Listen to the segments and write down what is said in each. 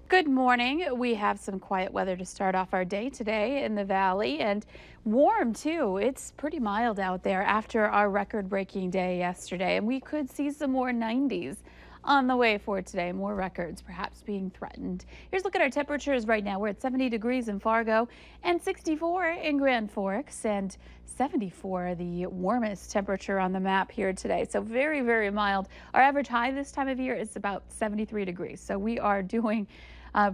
Good morning. We have some quiet weather to start off our day today in the valley and warm too. It's pretty mild out there after our record-breaking day yesterday, and we could see some more 90s on the way for today. More records perhaps being threatened. Here's a look at our temperatures right now. We're at 70 degrees in Fargo and 64 in Grand Forks and 74, the warmest temperature on the map here today. So very, very mild. Our average high this time of year is about 73 degrees. So we are doing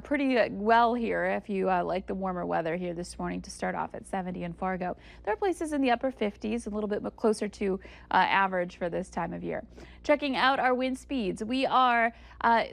pretty well here if you like the warmer weather here this morning to start off at 70 in Fargo. There are places in the upper 50s, a little bit closer to average for this time of year. Checking out our wind speeds, we are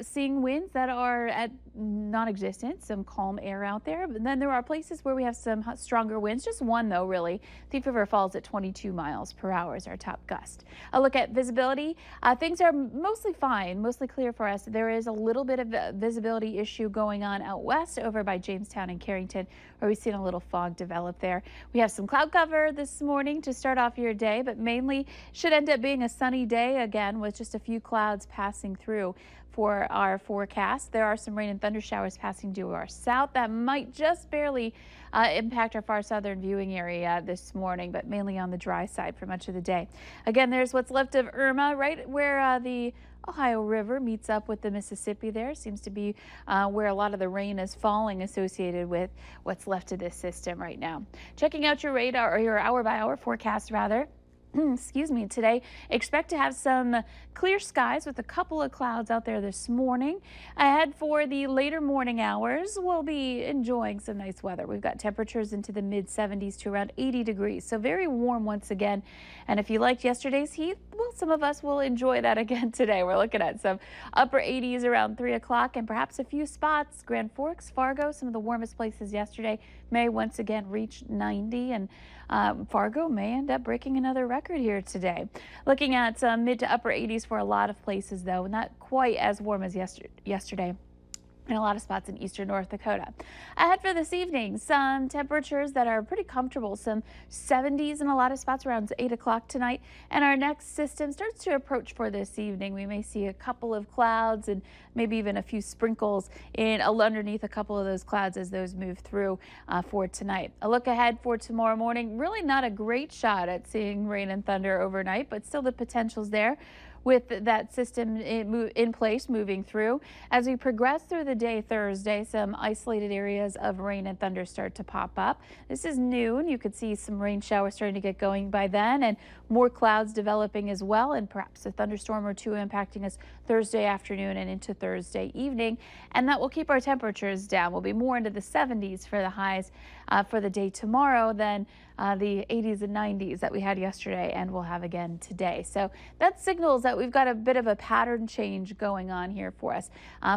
seeing winds that are at non-existent, some calm air out there. But then there are places where we have some stronger winds, just one though really. Thief River Falls at 22 miles per hour is our top gust. A look at visibility, things are mostly fine, mostly clear for us. There is a little bit of a visibility issue going on out west over by Jamestown and Carrington, where we've seen a little fog develop there. We have some cloud cover this morning to start off your day, but mainly should end up being a sunny day again with just a few clouds passing through for our forecast. There are some rain and thunder showers passing due our south that might just barely impact our far southern viewing area this morning, but mainly on the dry side for much of the day. Again, there's what's left of Irma right where the Ohio River meets up with the Mississippi. There seems to be where a lot of the rain is falling associated with what's left of this system right now. Checking out your radar, or your hour by hour forecast rather. Excuse me, today expect to have some clear skies with a couple of clouds out there this morning. Ahead for the later morning hours, we'll be enjoying some nice weather. We've got temperatures into the mid 70s to around 80 degrees, so very warm once again. And if you liked yesterday's heat, well, some of us will enjoy that again today. We're looking at some upper 80s around 3 o'clock and perhaps a few spots. Grand Forks, Fargo, some of the warmest places yesterday may once again reach 90, and Fargo may end up breaking another record here today. Looking at mid to upper 80s for a lot of places, though, not quite as warm as yesterday in a lot of spots in eastern North Dakota. Ahead for this evening, some temperatures that are pretty comfortable, some 70s in a lot of spots around 8 o'clock tonight. And our next system starts to approach for this evening. We may see a couple of clouds and maybe even a few sprinkles underneath a couple of those clouds as those move through for tonight. A look ahead for tomorrow morning, really not a great shot at seeing rain and thunder overnight, but still the potential's there with that system in place moving through. As we progress through the day Thursday, some isolated areas of rain and thunder start to pop up. This is noon. You could see some rain showers starting to get going by then, and more clouds developing as well, and perhaps a thunderstorm or two impacting us Thursday afternoon and into Thursday evening. And that will keep our temperatures down. We'll be more into the 70s for the highs for the day tomorrow than the 80s and 90s that we had yesterday and we'll have again today. So that signals that we've got a bit of a pattern change going on here for us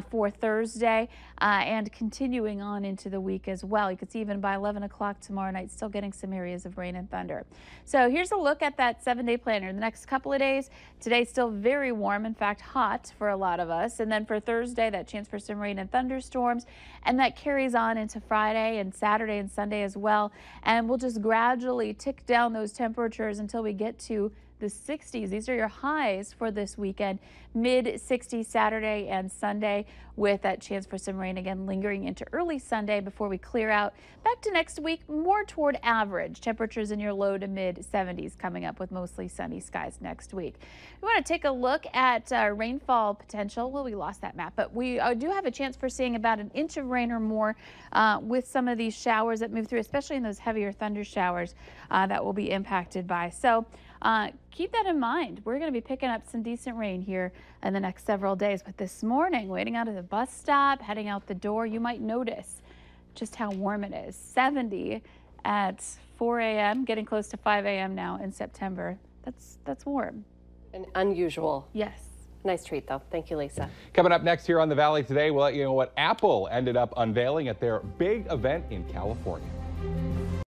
for Thursday and continuing on into the week as well. You can see even by 11 o'clock tomorrow night, still getting some areas of rain and thunder. So here's a look at that 7-day planner. The next couple of days, today still very warm, in fact hot for a lot of us. And then for Thursday, that chance for some rain and thunderstorms, and that carries on into Friday and Saturday and Sunday as well. And we'll just gradually tick down those temperatures until we get to the 60s. These are your highs for this weekend. Mid 60s Saturday and Sunday, with that chance for some rain again lingering into early Sunday before we clear out. Back to next week, more toward average. Temperatures in your low to mid 70s coming up with mostly sunny skies next week. We want to take a look at rainfall potential. Well, we lost that map, but we do have a chance for seeing about an inch of rain or more with some of these showers that move through, especially in those heavier thunder showers that will be impacted by. So keep that in mind. We're going to be picking up some decent rain here in the next several days. But this morning, waiting out at the bus stop, heading out the door, you might notice just how warm it is. 70 at 4 a.m., getting close to 5 a.m. now in September. That's warm. And unusual. Yes. Nice treat, though. Thank you, Lisa. Coming up next here on the Valley Today, we'll let you know what Apple ended up unveiling at their big event in California.